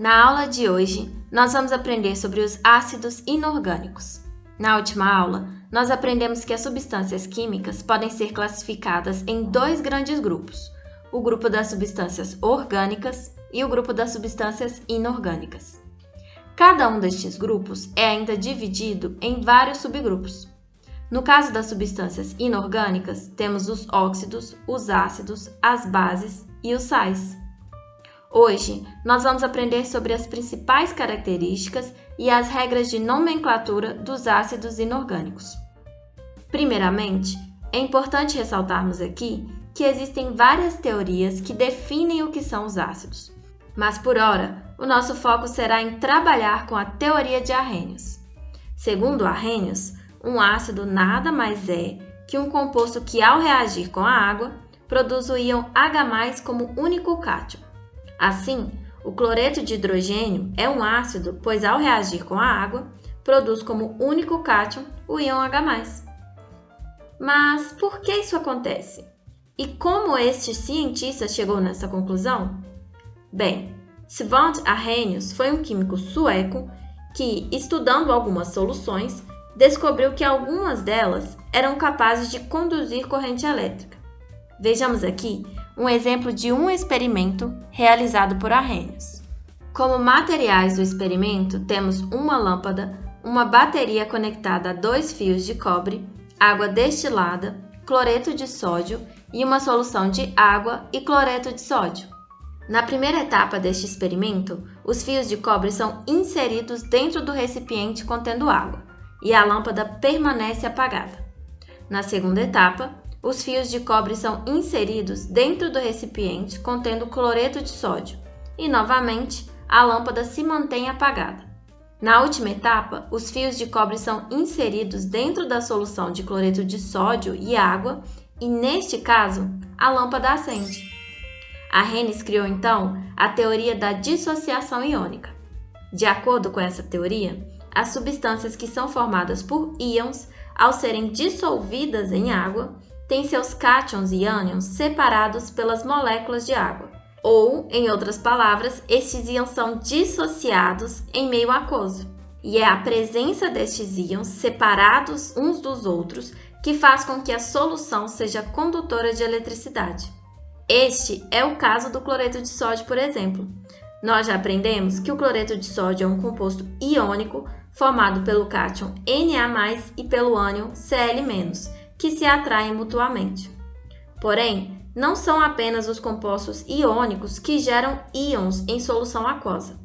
Na aula de hoje, nós vamos aprender sobre os ácidos inorgânicos. Na última aula, nós aprendemos que as substâncias químicas podem ser classificadas em dois grandes grupos, o grupo das substâncias orgânicas e o grupo das substâncias inorgânicas. Cada um destes grupos é ainda dividido em vários subgrupos. No caso das substâncias inorgânicas, temos os óxidos, os ácidos, as bases e os sais. Hoje, nós vamos aprender sobre as principais características e as regras de nomenclatura dos ácidos inorgânicos. Primeiramente, é importante ressaltarmos aqui que existem várias teorias que definem o que são os ácidos, mas por ora, o nosso foco será em trabalhar com a teoria de Arrhenius. Segundo Arrhenius, um ácido nada mais é que um composto que, ao reagir com a água, produz o íon H+ como único cátion. Assim, o cloreto de hidrogênio é um ácido, pois ao reagir com a água, produz como único cátion o íon H+. Mas por que isso acontece? E como este cientista chegou nessa conclusão? Bem, Svante Arrhenius foi um químico sueco que, estudando algumas soluções, descobriu que algumas delas eram capazes de conduzir corrente elétrica. Vejamos aqui um exemplo de um experimento realizado por Arrhenius. Como materiais do experimento, temos uma lâmpada, uma bateria conectada a 2 fios de cobre, água destilada, cloreto de sódio e uma solução de água e cloreto de sódio. Na primeira etapa deste experimento, os fios de cobre são inseridos dentro do recipiente contendo água e a lâmpada permanece apagada. Na segunda etapa, os fios de cobre são inseridos dentro do recipiente contendo cloreto de sódio e, novamente, a lâmpada se mantém apagada. Na última etapa, os fios de cobre são inseridos dentro da solução de cloreto de sódio e água e, neste caso, a lâmpada acende. Arrhenius criou, então, a teoria da dissociação iônica. De acordo com essa teoria, as substâncias que são formadas por íons, ao serem dissolvidas em água, têm seus cátions e ânions separados pelas moléculas de água. Ou, em outras palavras, estes íons são dissociados em meio aquoso. E é a presença destes íons separados uns dos outros que faz com que a solução seja condutora de eletricidade. Este é o caso do cloreto de sódio, por exemplo. Nós já aprendemos que o cloreto de sódio é um composto iônico formado pelo cátion Na+ e pelo ânion Cl-, que se atraem mutuamente. Porém, não são apenas os compostos iônicos que geram íons em solução aquosa.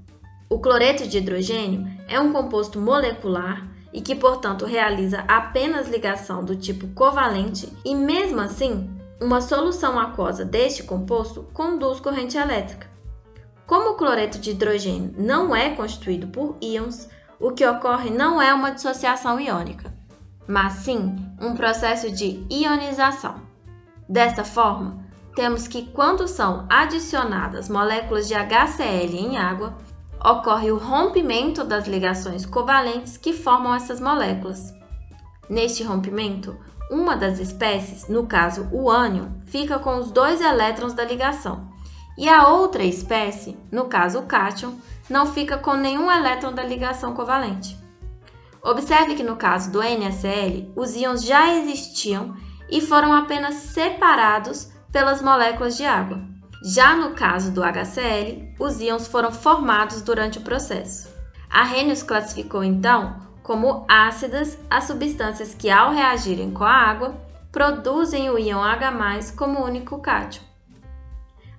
O cloreto de hidrogênio é um composto molecular e que, portanto, realiza apenas ligação do tipo covalente e, mesmo assim, uma solução aquosa deste composto conduz corrente elétrica. Como o cloreto de hidrogênio não é constituído por íons, o que ocorre não é uma dissociação iônica, mas sim um processo de ionização. Dessa forma, temos que quando são adicionadas moléculas de HCl em água, ocorre o rompimento das ligações covalentes que formam essas moléculas. Neste rompimento, uma das espécies, no caso o ânion, fica com os 2 elétrons da ligação, e a outra espécie, no caso o cátion, não fica com nenhum elétron da ligação covalente. Observe que no caso do NaCl, os íons já existiam e foram apenas separados pelas moléculas de água. Já no caso do HCl, os íons foram formados durante o processo. Arrhenius classificou então como ácidas as substâncias que, ao reagirem com a água, produzem o íon H+ como único cátion.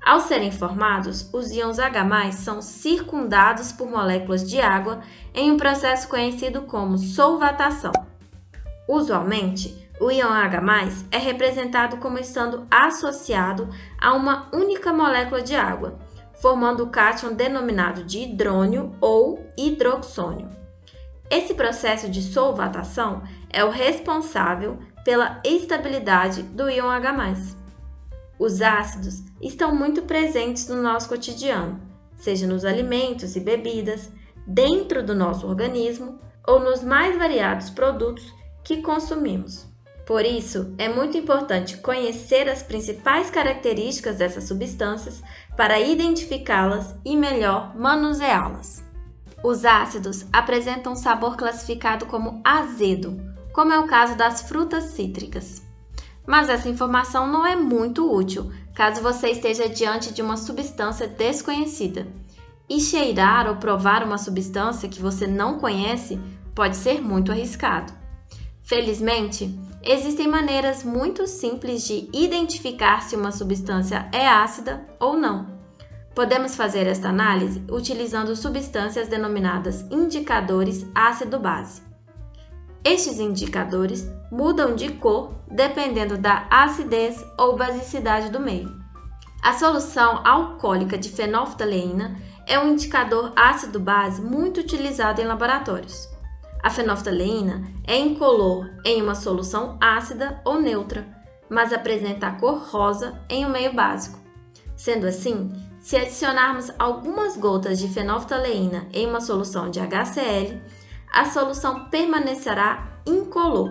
Ao serem formados, os íons H+ são circundados por moléculas de água em um processo conhecido como solvatação. Usualmente, o íon H+ é representado como estando associado a uma única molécula de água, formando o cátion denominado de hidrônio ou hidroxônio. Esse processo de solvatação é o responsável pela estabilidade do íon H+. Os ácidos estão muito presentes no nosso cotidiano, seja nos alimentos e bebidas, dentro do nosso organismo ou nos mais variados produtos que consumimos. Por isso, é muito importante conhecer as principais características dessas substâncias para identificá-las e melhor manuseá-las. Os ácidos apresentam um sabor classificado como azedo, como é o caso das frutas cítricas. Mas essa informação não é muito útil caso você esteja diante de uma substância desconhecida. E cheirar ou provar uma substância que você não conhece pode ser muito arriscado. Felizmente, existem maneiras muito simples de identificar se uma substância é ácida ou não. Podemos fazer esta análise utilizando substâncias denominadas indicadores ácido-base. Estes indicadores mudam de cor dependendo da acidez ou basicidade do meio. A solução alcoólica de fenolftaleína é um indicador ácido-base muito utilizado em laboratórios. A fenolftaleína é incolor em uma solução ácida ou neutra, mas apresenta a cor rosa em um meio básico. Sendo assim, se adicionarmos algumas gotas de fenolftaleína em uma solução de HCl, a solução permanecerá incolor.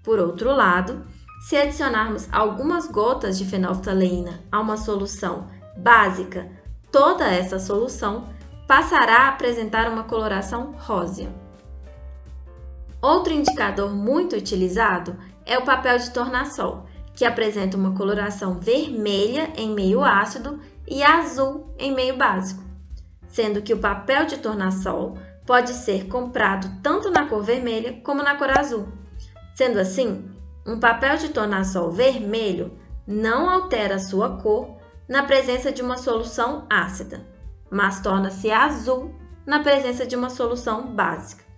Por outro lado, se adicionarmos algumas gotas de fenolftaleína a uma solução básica, toda essa solução passará a apresentar uma coloração rósea. Outro indicador muito utilizado é o papel de tornassol, que apresenta uma coloração vermelha em meio ácido e azul em meio básico, sendo que o papel de tornassol pode ser comprado tanto na cor vermelha como na cor azul. Sendo assim, um papel de tornassol vermelho não altera sua cor na presença de uma solução ácida, mas torna-se azul na presença de uma solução básica.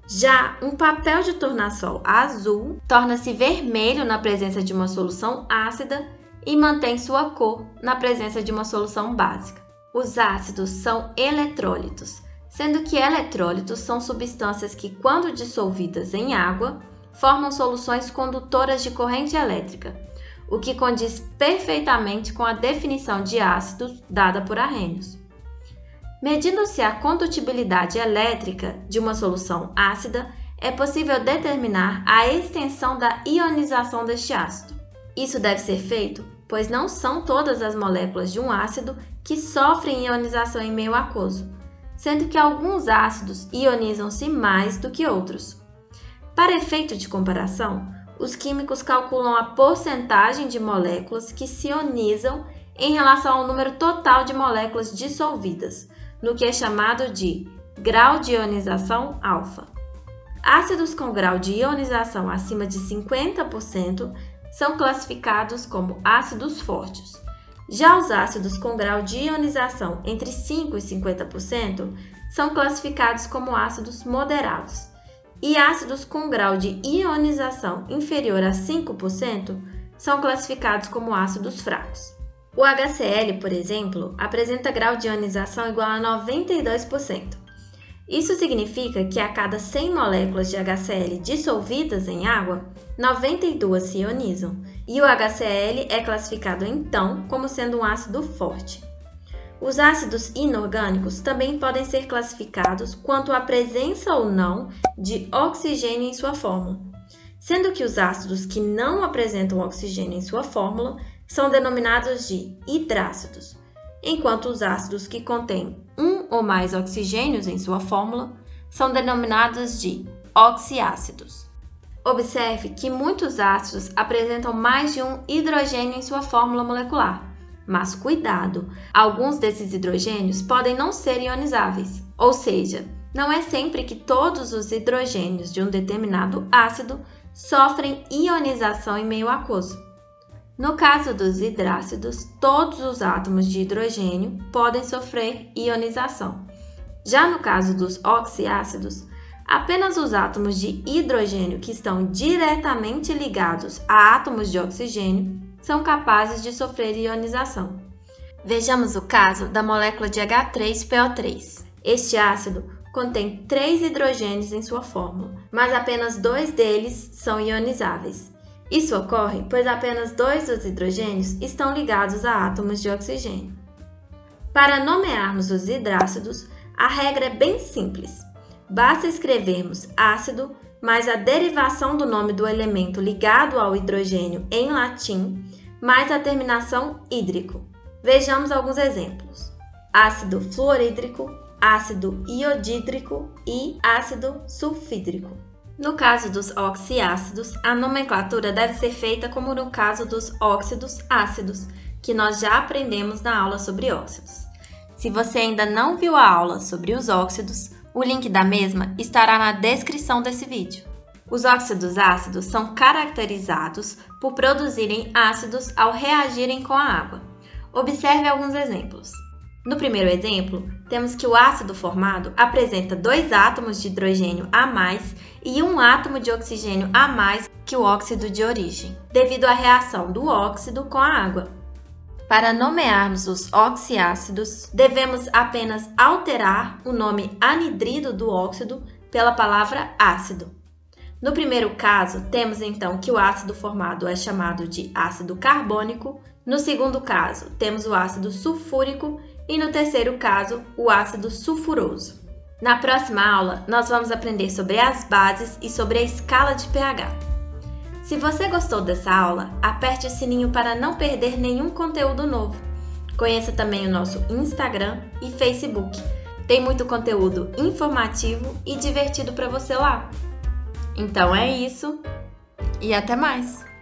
Já um papel de tornassol azul torna-se vermelho na presença de uma solução ácida e mantém sua cor na presença de uma solução básica. Os ácidos são eletrólitos, sendo que eletrólitos são substâncias que, quando dissolvidas em água, formam soluções condutoras de corrente elétrica, o que condiz perfeitamente com a definição de ácidos dada por Arrhenius. Medindo-se a condutibilidade elétrica de uma solução ácida, é possível determinar a extensão da ionização deste ácido. Isso deve ser feito, pois não são todas as moléculas de um ácido que sofrem ionização em meio aquoso, sendo que alguns ácidos ionizam-se mais do que outros. Para efeito de comparação, os químicos calculam a porcentagem de moléculas que se ionizam em relação ao número total de moléculas dissolvidas, no que é chamado de grau de ionização alfa. Ácidos com grau de ionização acima de 50% são classificados como ácidos fortes. Já os ácidos com grau de ionização entre 5% e 50% são classificados como ácidos moderados. E ácidos com grau de ionização inferior a 5% são classificados como ácidos fracos. O HCl, por exemplo, apresenta grau de ionização igual a 92%. Isso significa que a cada 100 moléculas de HCl dissolvidas em água, 92 se ionizam, e o HCl é classificado então como sendo um ácido forte. Os ácidos inorgânicos também podem ser classificados quanto à presença ou não de oxigênio em sua fórmula, sendo que os ácidos que não apresentam oxigênio em sua fórmula são denominados de hidrácidos, enquanto os ácidos que contêm um ou mais oxigênios em sua fórmula são denominados de oxiácidos. Observe que muitos ácidos apresentam mais de um hidrogênio em sua fórmula molecular, mas cuidado, alguns desses hidrogênios podem não ser ionizáveis, ou seja, não é sempre que todos os hidrogênios de um determinado ácido sofrem ionização em meio aquoso. No caso dos hidrácidos, todos os átomos de hidrogênio podem sofrer ionização. Já no caso dos oxiácidos, apenas os átomos de hidrogênio que estão diretamente ligados a átomos de oxigênio são capazes de sofrer ionização. Vejamos o caso da molécula de H3PO3. Este ácido contém 3 hidrogênios em sua fórmula, mas apenas 2 deles são ionizáveis. Isso ocorre pois apenas 2 dos hidrogênios estão ligados a átomos de oxigênio. Para nomearmos os hidrácidos, a regra é bem simples. Basta escrevermos ácido mais a derivação do nome do elemento ligado ao hidrogênio em latim, mais a terminação hídrico. Vejamos alguns exemplos: ácido fluorídrico, ácido iodídrico e ácido sulfídrico. No caso dos oxiácidos, a nomenclatura deve ser feita como no caso dos óxidos ácidos, que nós já aprendemos na aula sobre óxidos. Se você ainda não viu a aula sobre os óxidos, o link da mesma estará na descrição desse vídeo. Os óxidos ácidos são caracterizados por produzirem ácidos ao reagirem com a água. Observe alguns exemplos. No primeiro exemplo, temos que o ácido formado apresenta 2 átomos de hidrogênio a mais e 1 átomo de oxigênio a mais que o óxido de origem, devido à reação do óxido com a água. Para nomearmos os oxiácidos, devemos apenas alterar o nome anidrido do óxido pela palavra ácido. No primeiro caso, temos então que o ácido formado é chamado de ácido carbônico, no segundo caso, temos o ácido sulfúrico e no terceiro caso, o ácido sulfuroso. Na próxima aula, nós vamos aprender sobre as bases e sobre a escala de pH. Se você gostou dessa aula, aperte o sininho para não perder nenhum conteúdo novo. Conheça também o nosso Instagram e Facebook. Tem muito conteúdo informativo e divertido para você lá. Então é isso e até mais!